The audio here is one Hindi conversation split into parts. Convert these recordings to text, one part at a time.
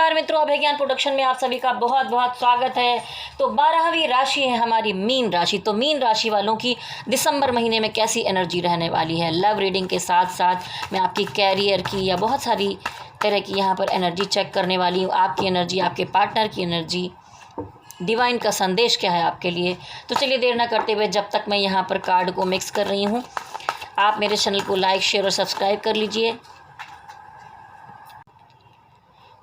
नमस्कार मित्रों, अभय ज्ञान प्रोडक्शन में आप सभी का बहुत बहुत स्वागत है। तो 12वीं राशि है हमारी मीन राशि। तो मीन राशि वालों की दिसंबर महीने में कैसी एनर्जी रहने वाली है, लव रीडिंग के साथ साथ मैं आपकी कैरियर की या बहुत सारी तरह की यहाँ पर एनर्जी चेक करने वाली हूँ। आपकी एनर्जी, आपके पार्टनर की एनर्जी, डिवाइन का संदेश क्या है आपके लिए। तो चलिए देर ना करते हुए, जब तक मैं यहाँ पर कार्ड को मिक्स कर रही हूँ, आप मेरे चैनल को लाइक, शेयर और सब्सक्राइब कर लीजिए।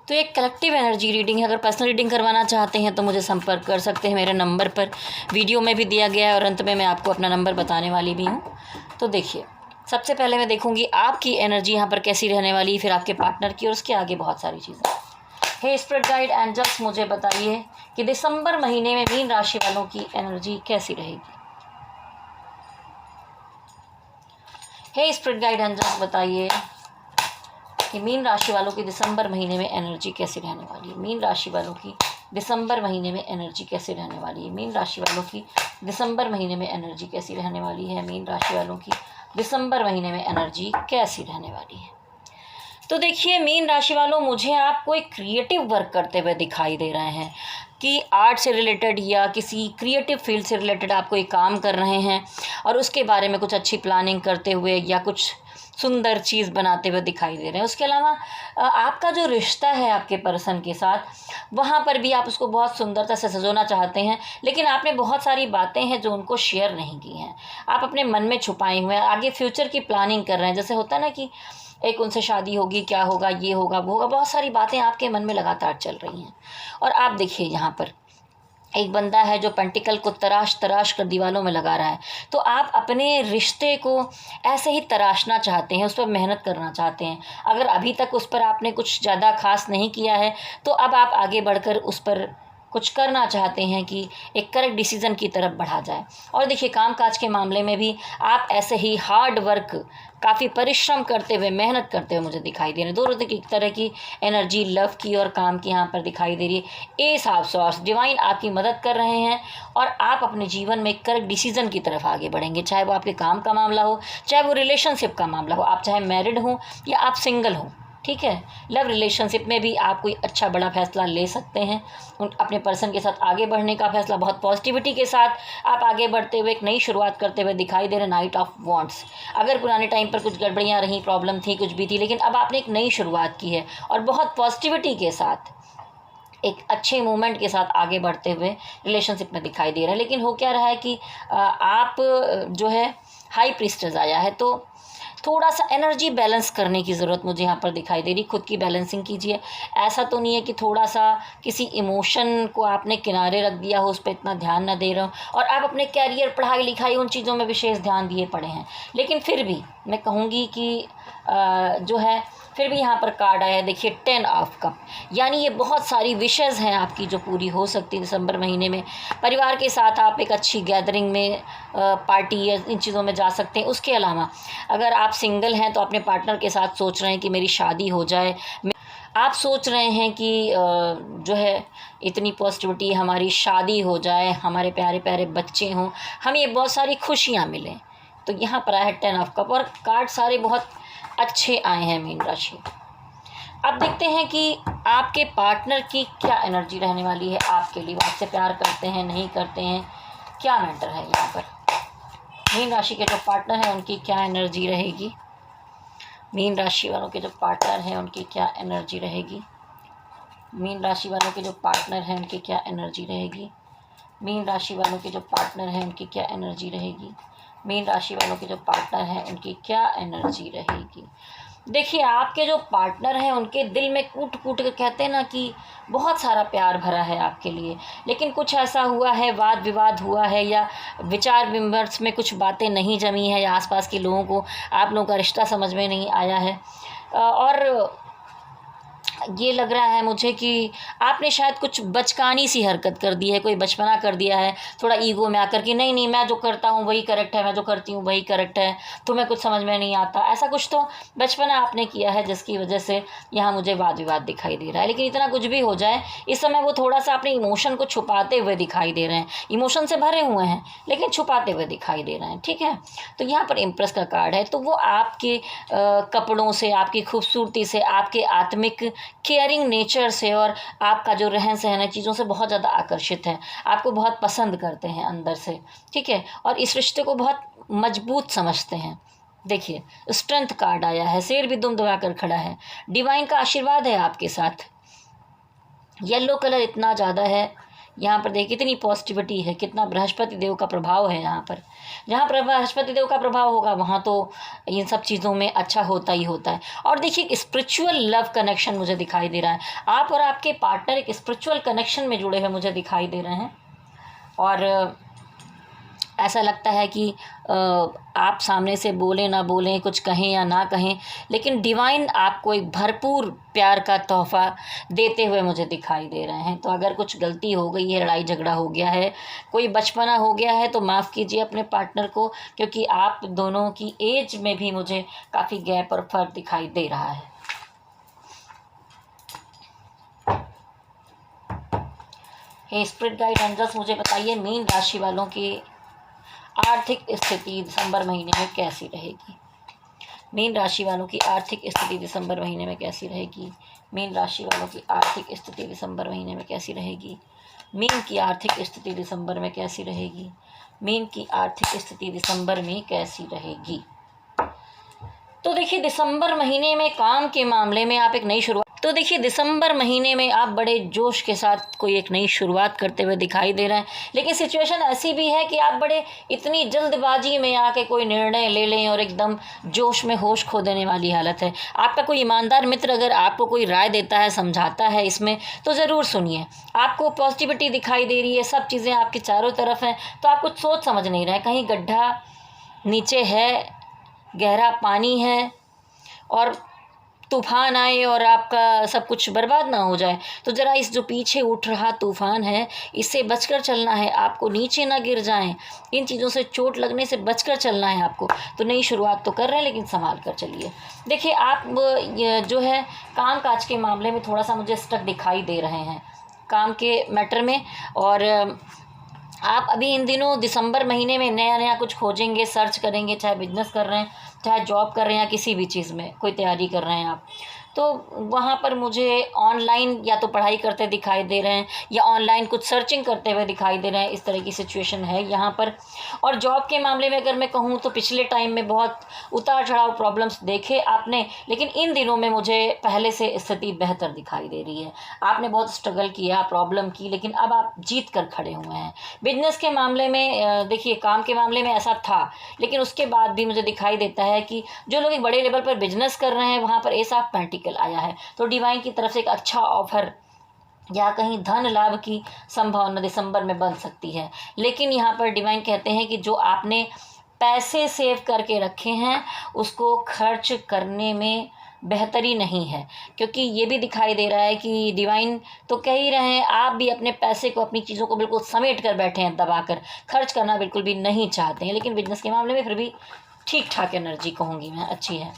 तो एक कलेक्टिव एनर्जी रीडिंग है। अगर पर्सनल रीडिंग करवाना चाहते हैं तो मुझे संपर्क कर सकते हैं मेरे नंबर पर, वीडियो में भी दिया गया है और अंत में मैं आपको अपना नंबर बताने वाली भी हूँ। तो देखिए, सबसे पहले मैं देखूँगी आपकी एनर्जी यहाँ पर कैसी रहने वाली, फिर आपके पार्टनर की और उसके आगे बहुत सारी चीज़ें। हे स्पिरिट गाइड एंजल्स, मुझे बताइए कि दिसंबर महीने में मीन राशि वालों की एनर्जी कैसी रहेगी। हे स्पिरिट गाइड एंजल्स, बताइए कि मीन राशि वालों की दिसंबर महीने में एनर्जी कैसी रहने वाली है। मीन राशि वालों की दिसंबर महीने में एनर्जी कैसी रहने वाली है। मीन राशि वालों की दिसंबर महीने में एनर्जी कैसी रहने वाली है। मीन राशि वालों की दिसंबर महीने में एनर्जी कैसी रहने वाली है। तो देखिए मीन राशि वालों, मुझे आप कोई क्रिएटिव वर्क करते हुए दिखाई दे रहे हैं कि आर्ट से रिलेटेड या किसी क्रिएटिव फील्ड से रिलेटेड आप कोई काम कर रहे हैं और उसके बारे में कुछ अच्छी प्लानिंग करते हुए या कुछ सुंदर चीज़ बनाते हुए दिखाई दे रहे हैं। उसके अलावा आपका जो रिश्ता है आपके पर्सन के साथ, वहाँ पर भी आप उसको बहुत सुंदरता से सजोना चाहते हैं, लेकिन आपने बहुत सारी बातें हैं जो उनको शेयर नहीं की हैं। आप अपने मन में छुपाए हुए हैं, आगे फ्यूचर की प्लानिंग कर रहे हैं। जैसे होता है ना कि एक उनसे शादी होगी, क्या होगा, ये होगा, वो होगा, बहुत सारी बातें आपके मन में लगातार चल रही हैं। और आप देखिए यहाँ पर एक बंदा है जो पेंटिकल को तराश तराश कर दीवालों में लगा रहा है। तो आप अपने रिश्ते को ऐसे ही तराशना चाहते हैं, उस पर मेहनत करना चाहते हैं। अगर अभी तक उस पर आपने कुछ ज़्यादा खास नहीं किया है तो अब आप आगे बढ़कर उस पर कुछ करना चाहते हैं कि एक करेक्ट डिसीज़न की तरफ बढ़ा जाए। और देखिए कामकाज के मामले में भी आप ऐसे ही हार्ड वर्क, काफ़ी परिश्रम करते हुए, मेहनत करते हुए मुझे दिखाई दे रहे हैं। दोनों की तरह की एनर्जी लव की और काम की यहाँ पर दिखाई दे रही है। एस ऑफ सॉर्ड्स, डिवाइन आपकी मदद कर रहे हैं और आप अपने जीवन में एक करेक्ट डिसीज़न की तरफ आगे बढ़ेंगे। चाहे वो आपके काम का मामला हो, चाहे वो रिलेशनशिप का मामला हो, आप चाहे मैरिड हो या आप सिंगल हो, ठीक है। लव रिलेशनशिप में भी आप कोई अच्छा बड़ा फैसला ले सकते हैं। अपने पर्सन के साथ आगे बढ़ने का फैसला बहुत पॉजिटिविटी के साथ आप आगे बढ़ते हुए एक नई शुरुआत करते हुए दिखाई दे रहे। नाइट ऑफ वॉन्ड्स, अगर पुराने टाइम पर कुछ गड़बड़ियाँ रहीं, प्रॉब्लम थी, कुछ भी थी, लेकिन अब आपने एक नई शुरुआत की है और बहुत पॉजिटिविटी के साथ, एक अच्छे मूवमेंट के साथ आगे बढ़ते हुए रिलेशनशिप में दिखाई दे रहा है। लेकिन हो क्या रहा है कि आप जो है हाई प्रीस्टेस आया है, तो थोड़ा सा एनर्जी बैलेंस करने की ज़रूरत मुझे यहाँ पर दिखाई दे रही। खुद की बैलेंसिंग कीजिए। ऐसा तो नहीं है कि थोड़ा सा किसी इमोशन को आपने किनारे रख दिया हो, उस पर इतना ध्यान न दे रहे हो और आप अपने कैरियर, पढ़ाई लिखाई, उन चीज़ों में विशेष ध्यान दिए पड़े हैं। लेकिन फिर भी मैं कहूँगी कि जो है फिर भी यहाँ पर कार्ड आया है, देखिए 10 ऑफ कप, यानी ये बहुत सारी विशेज़ हैं आपकी जो पूरी हो सकती है दिसंबर महीने में। परिवार के साथ आप एक अच्छी गैदरिंग में, पार्टी या इन चीज़ों में जा सकते हैं। उसके अलावा अगर आप सिंगल हैं तो अपने पार्टनर के साथ सोच रहे हैं कि मेरी शादी हो जाए, आप सोच रहे हैं कि जो है इतनी पॉजिटिविटी, हमारी शादी हो जाए, हमारे प्यारे प्यारे बच्चे हों, हमें ये बहुत सारी खुशियाँ मिलें। तो यहाँ पर आया है 10 ऑफ कप और कार्ड सारे बहुत अच्छे आए हैं मीन राशि। अब देखते हैं कि आपके पार्टनर की क्या एनर्जी रहने वाली है आपके लिए। वो आपसे प्यार करते हैं, नहीं करते हैं, क्या मैटर है यहाँ पर। मीन राशि के जो पार्टनर हैं उनकी क्या एनर्जी रहेगी। मीन राशि वालों के जो पार्टनर हैं उनकी क्या एनर्जी रहेगी। मीन राशि वालों के जो पार्टनर हैं उनकी क्या एनर्जी रहेगी। मीन राशि वालों के जो पार्टनर हैं उनकी क्या एनर्जी रहेगी। मीन राशि वालों के जो पार्टनर हैं उनकी क्या एनर्जी रहेगी। देखिए आपके जो पार्टनर हैं उनके दिल में कूट कूट के, कहते हैं ना कि बहुत सारा प्यार भरा है आपके लिए, लेकिन कुछ ऐसा हुआ है, वाद विवाद हुआ है या विचार विमर्श में कुछ बातें नहीं जमी है या आसपास के लोगों को आप लोगों का रिश्ता समझ में नहीं आया है। और ये लग रहा है मुझे कि आपने शायद कुछ बचकानी सी हरकत कर दी है, कोई बचपना कर दिया है, थोड़ा ईगो में आकर कि नहीं मैं जो करता हूँ वही करेक्ट है, मैं जो करती हूँ वही करेक्ट है, तुम्हें कुछ समझ में नहीं आता। ऐसा कुछ तो बचपना आपने किया है जिसकी वजह से यहाँ मुझे वाद विवाद दिखाई दे रहा है। लेकिन इतना कुछ भी हो जाए, इस समय वो थोड़ा सा अपने इमोशन को छुपाते हुए दिखाई दे रहे हैं। इमोशन से भरे हुए हैं लेकिन छुपाते हुए दिखाई दे रहे हैं, ठीक है। तो यहाँ पर इम्प्रेस का कार्ड है। तो वो आपके कपड़ों से, आपकी खूबसूरती से, आपके आत्मिक केयरिंग नेचर से और आपका जो रहन सहन है चीज़ों से बहुत ज़्यादा आकर्षित है, आपको बहुत पसंद करते हैं अंदर से, ठीक है, और इस रिश्ते को बहुत मजबूत समझते हैं। देखिए स्ट्रेंथ कार्ड आया है, शेर भी दुम दबाकर खड़ा है, डिवाइन का आशीर्वाद है आपके साथ। येलो कलर इतना ज़्यादा है यहाँ पर, देखिए कितनी पॉजिटिविटी है, कितना बृहस्पति देव का प्रभाव है यहाँ पर। जहाँ पर बृहस्पति देव का प्रभाव होगा वहाँ तो इन सब चीज़ों में अच्छा होता ही होता है। और देखिए स्पिरिचुअल लव कनेक्शन मुझे दिखाई दे रहा है, आप और आपके पार्टनर एक स्पिरिचुअल कनेक्शन में जुड़े हुए मुझे दिखाई दे रहे हैं। और ऐसा लगता है कि आप सामने से बोलें ना बोलें, कुछ कहें या ना कहें, लेकिन डिवाइन आपको एक भरपूर प्यार का तोहफ़ा देते हुए मुझे दिखाई दे रहे हैं। तो अगर कुछ गलती हो गई है, लड़ाई झगड़ा हो गया है, कोई बचपना हो गया है, तो माफ़ कीजिए अपने पार्टनर को, क्योंकि आप दोनों की एज में भी मुझे काफ़ी गैप और फ़र्क दिखाई दे रहा है। हे स्पिरिट गाइड एंजल्स, मुझे बताइए मीन राशि वालों की आर्थिक स्थिति दिसंबर महीने में कैसी रहेगी। मीन राशि वालों की आर्थिक स्थिति दिसंबर महीने में कैसी रहेगी। मीन राशि वालों की आर्थिक स्थिति दिसंबर महीने में कैसी रहेगी। मीन की आर्थिक स्थिति दिसंबर में कैसी रहेगी। मीन की आर्थिक स्थिति दिसंबर में कैसी रहेगी। तो देखिए दिसंबर महीने में काम के मामले में आप एक नई शुरुआत, तो देखिए दिसंबर महीने में आप बड़े जोश के साथ कोई एक नई शुरुआत करते हुए दिखाई दे रहे हैं, लेकिन सिचुएशन ऐसी भी है कि आप बड़े इतनी जल्दबाजी में आके कोई निर्णय ले लें और एकदम जोश में होश खो देने वाली हालत है। आपका कोई ईमानदार मित्र अगर आपको कोई राय देता है, समझाता है इसमें, तो ज़रूर सुनिए। आपको पॉजिटिविटी दिखाई दे रही है, सब चीज़ें आपके चारों तरफ हैं, तो आप कुछ सोच समझ नहीं रहे, कहीं गड्ढा नीचे है, गहरा पानी है और तूफान आए और आपका सब कुछ बर्बाद ना हो जाए। तो ज़रा इस जो पीछे उठ रहा तूफान है, इससे बचकर चलना है आपको, नीचे ना गिर जाएं, इन चीज़ों से चोट लगने से बचकर चलना है आपको। तो नई शुरुआत तो कर रहे हैं, लेकिन संभाल कर चलिए। देखिए आप जो है काम काज के मामले में थोड़ा सा मुझे स्टक दिखाई दे रहे हैं काम के मैटर में, और आप अभी इन दिनों दिसंबर महीने में नया नया कुछ खोजेंगे, सर्च करेंगे, चाहे बिजनेस कर रहे हैं, चाहे जॉब कर रहे हैं, या किसी भी चीज़ में कोई तैयारी कर रहे हैं आप, तो वहाँ पर मुझे ऑनलाइन या तो पढ़ाई करते दिखाई दे रहे हैं या ऑनलाइन कुछ सर्चिंग करते हुए दिखाई दे रहे हैं। इस तरह की सिचुएशन है यहाँ पर। और जॉब के मामले में अगर मैं कहूँ तो पिछले टाइम में बहुत उतार चढ़ाव प्रॉब्लम्स देखे आपने, लेकिन इन दिनों में मुझे पहले से स्थिति बेहतर दिखाई दे रही है। आपने बहुत स्ट्रगल किया, प्रॉब्लम की, लेकिन अब आप जीत कर खड़े हुए हैं। बिजनेस के मामले में देखिए काम के मामले में ऐसा था, लेकिन उसके बाद भी मुझे दिखाई देता है कि जो लोग एक बड़े लेवल पर बिजनेस कर रहे हैं वहाँ पर एस ऑफ पेंटिकल आया है। तो डिवाइन की तरफ से एक अच्छा ऑफर या कहीं धन लाभ की संभावना दिसंबर में बन सकती है। लेकिन यहाँ पर डिवाइन कहते हैं कि जो आपने पैसे सेव करके रखे हैं उसको खर्च करने में बेहतरी नहीं है, क्योंकि ये भी दिखाई दे रहा है कि डिवाइन तो कह ही रहे हैं आप भी अपने पैसे को, अपनी चीज़ों को बिल्कुल समेट कर बैठे हैं, दबाकर खर्च करना बिल्कुल भी नहीं चाहते हैं। लेकिन बिजनेस के मामले में फिर भी ठीक ठाक एनर्जी कहूँगी मैं, अच्छी है।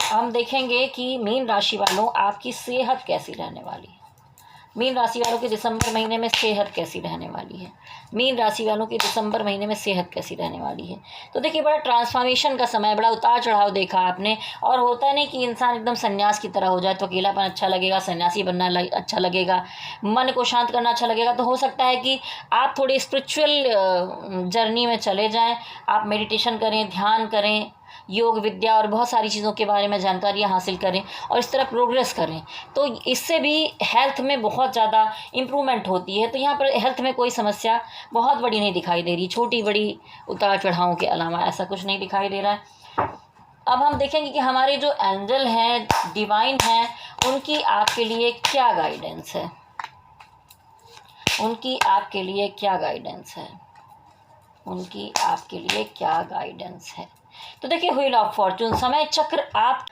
हम देखेंगे कि मीन राशि वालों आपकी सेहत कैसी रहने वाली है। मीन राशि वालों की दिसंबर महीने में सेहत कैसी रहने वाली है। मीन राशि वालों की दिसंबर महीने में सेहत कैसी रहने वाली है। तो देखिए बड़ा ट्रांसफॉर्मेशन का समय, बड़ा उतार चढ़ाव देखा आपने। और होता नहीं कि इंसान एकदम सन्यास की तरह हो जाए तो अकेलापन अच्छा लगेगा, सन्यासी बनना अच्छा लगेगा, मन को शांत करना अच्छा लगेगा। तो हो सकता है कि आप थोड़ी स्पिरिचुअल जर्नी में चले जाएँ, आप मेडिटेशन करें, ध्यान करें, योग विद्या और बहुत सारी चीज़ों के बारे में जानकारियाँ हासिल करें और इस तरह प्रोग्रेस करें, तो इससे भी हेल्थ में बहुत ज़्यादा इम्प्रूवमेंट होती है। तो यहाँ पर हेल्थ में कोई समस्या बहुत बड़ी नहीं दिखाई दे रही, छोटी बड़ी उतार चढ़ावों के अलावा ऐसा कुछ नहीं दिखाई दे रहा है। अब हम देखेंगे कि हमारे जो एंजल हैं, डिवाइन हैं, उनकी आपके लिए क्या गाइडेंस है। उनकी आपके लिए क्या गाइडेंस है। उनकी आपके लिए क्या गाइडेंस है। तो देखिए व्हील ऑफ फॉर्चून, समय चक्र आप,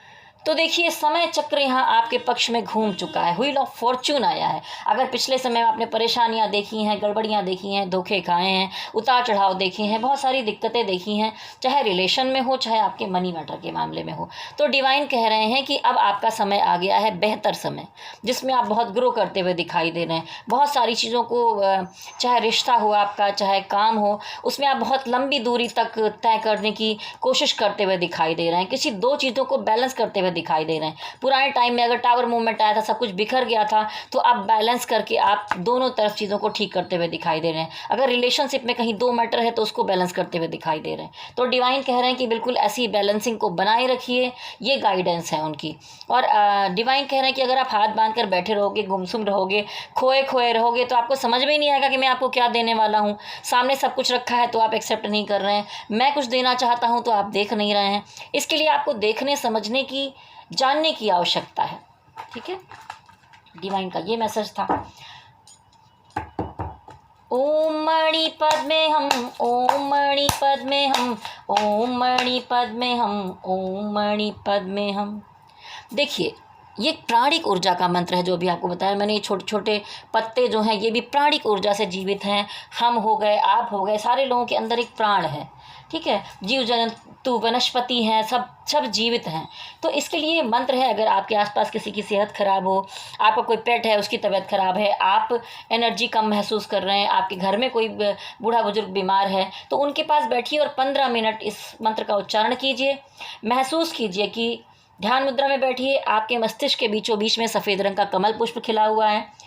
तो देखिए समय चक्र यहाँ आपके पक्ष में घूम चुका है, व्हील ऑफ फॉर्चून आया है। अगर पिछले समय में आपने परेशानियाँ देखी हैं, गड़बड़ियाँ देखी हैं, धोखे खाए हैं, उतार चढ़ाव देखे हैं, बहुत सारी दिक्कतें देखी हैं, चाहे रिलेशन में हो, चाहे आपके मनी मैटर के मामले में हो, तो डिवाइन कह रहे हैं कि अब आपका समय आ गया है, बेहतर समय, जिसमें आप बहुत ग्रो करते हुए दिखाई दे रहे हैं। बहुत सारी चीज़ों को, चाहे रिश्ता हो आपका, चाहे काम हो, उसमें आप बहुत लंबी दूरी तक तय करने की कोशिश करते हुए दिखाई दे रहे हैं। किसी दो चीज़ों को बैलेंस करते हुए दिखाई दे रहे हैं। पुराने टाइम में अगर टावर मूवमेंट आया था, सब कुछ बिखर गया था, तो आप बैलेंस करके आप दोनों तरफ चीज़ों को ठीक करते हुए दिखाई दे रहे हैं। अगर रिलेशनशिप में कहीं 2 मैटर है तो उसको बैलेंस करते हुए दिखाई दे रहे हैं। तो डिवाइन कह रहे हैं कि बिल्कुल ऐसी बैलेंसिंग को बनाए रखिए, ये गाइडेंस है उनकी। और डिवाइन कह रहे हैं कि अगर आप हाथ बांध कर बैठे रहोगे, गुमसुम रहोगे, खोए खोए रहोगे, तो आपको समझ में ही नहीं आएगा कि मैं आपको क्या देने वाला हूँ। सामने सब कुछ रखा है तो आप एक्सेप्ट नहीं कर रहे हैं, मैं कुछ देना चाहता हूँ तो आप देख नहीं रहे हैं। इसके लिए आपको देखने, समझने की, जानने की आवश्यकता है। ठीक है, डिवाइन का ये मैसेज था। ओम मणि पद्मे हम, ओम मणि पद्मे हम, ओम मणि पद्मे हम, ओम मणि पद्मे हम। देखिए, ये प्राणिक ऊर्जा का मंत्र है जो अभी आपको बताया मैंने। ये छोटे छोटे पत्ते जो हैं ये भी प्राणिक ऊर्जा से जीवित हैं। हम हो गए, आप हो गए, सारे लोगों के अंदर एक प्राण है। ठीक है, जीव जंतु वनस्पति हैं, सब जीवित हैं। तो इसके लिए मंत्र है, अगर आपके आसपास किसी की सेहत खराब हो, आपका कोई पेट है उसकी तबीयत खराब है, आप एनर्जी कम महसूस कर रहे हैं, आपके घर में कोई बूढ़ा बुजुर्ग बीमार है, तो उनके पास बैठिए और 15 मिनट इस मंत्र का उच्चारण कीजिए। महसूस कीजिए कि ध्यान मुद्रा में बैठिए, आपके मस्तिष्क के बीचों बीच में सफ़ेद रंग का कमल पुष्प खिला हुआ है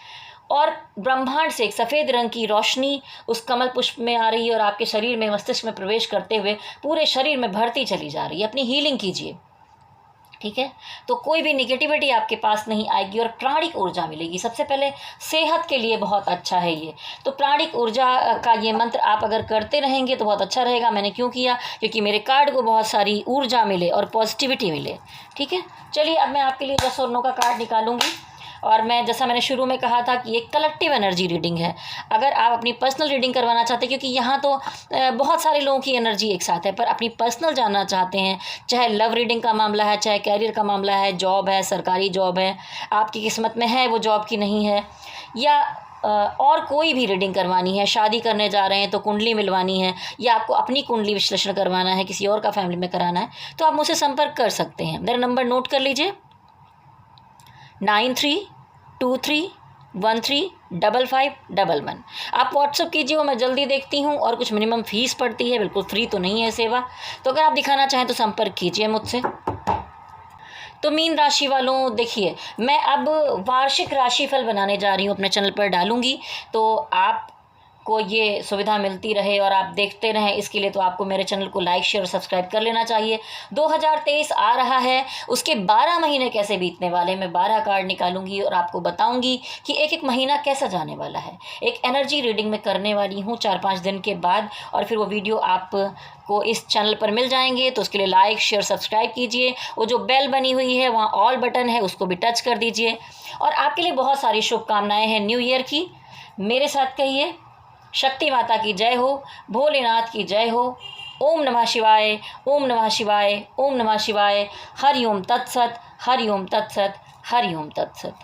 और ब्रह्मांड से एक सफ़ेद रंग की रोशनी उस कमल पुष्प में आ रही है और आपके शरीर में, मस्तिष्क में प्रवेश करते हुए पूरे शरीर में भरती चली जा रही है। अपनी हीलिंग कीजिए। ठीक है, तो कोई भी निगेटिविटी आपके पास नहीं आएगी और प्राणिक ऊर्जा मिलेगी। सबसे पहले सेहत के लिए बहुत अच्छा है ये। तो प्राणिक ऊर्जा का ये मंत्र आप अगर करते रहेंगे तो बहुत अच्छा रहेगा। मैंने क्यों किया? क्योंकि मेरे कार्ड को बहुत सारी ऊर्जा मिले और पॉजिटिविटी मिले। ठीक है, चलिए अब मैं आपके लिए 10 और 9 का कार्ड निकालूंगी। और मैं, जैसा मैंने शुरू में कहा था कि ये कलेक्टिव एनर्जी रीडिंग है। अगर आप अपनी पर्सनल रीडिंग करवाना चाहते हैं, क्योंकि यहाँ तो बहुत सारे लोगों की एनर्जी एक साथ है, पर अपनी पर्सनल जानना चाहते हैं, चाहे लव रीडिंग का मामला है, चाहे कैरियर का मामला है, जॉब है, सरकारी जॉब है, आपकी किस्मत में है वो जॉब की नहीं है, या और कोई भी रीडिंग करवानी है, शादी करने जा रहे हैं तो कुंडली मिलवानी है, या आपको अपनी कुंडली विश्लेषण करवाना है, किसी और का फैमिली में कराना है, तो आप मुझसे संपर्क कर सकते हैं। मेरा नंबर नोट कर लीजिए, 9323135511। आप व्हाट्सअप कीजिए, वो मैं जल्दी देखती हूँ और कुछ मिनिमम फ़ीस पड़ती है, बिल्कुल फ्री तो नहीं है सेवा। तो अगर आप दिखाना चाहें तो संपर्क कीजिए मुझसे। तो मीन राशि वालों, देखिए, मैं अब वार्षिक राशिफल बनाने जा रही हूँ, अपने चैनल पर डालूंगी, तो आप को ये सुविधा मिलती रहे और आप देखते रहें। इसके लिए तो आपको मेरे चैनल को लाइक, शेयर और सब्सक्राइब कर लेना चाहिए। 2023 आ रहा है, उसके 12 महीने कैसे बीतने वाले, मैं 12 कार्ड निकालूंगी और आपको बताऊंगी कि एक एक महीना कैसा जाने वाला है। एक एनर्जी रीडिंग में करने वाली हूँ 4-5 दिन के बाद, और फिर वो वीडियो आपको इस चैनल पर मिल जाएंगे। तो उसके लिए लाइक, शेयर, सब्सक्राइब कीजिए। वो जो बेल बनी हुई है वहाँ ऑल बटन है, उसको भी टच कर दीजिए। और आपके लिए बहुत सारी शुभकामनाएँ हैं न्यू ईयर की। मेरे साथ कहिए, शक्ति माता की जय हो, भोलेनाथ की जय हो। ओम नमः शिवाय, ओम नमः शिवाय, ओम नमः शिवाय। हरि ओम तत्सत, हरि ओम तत्सत, हरि ओम तत्सत।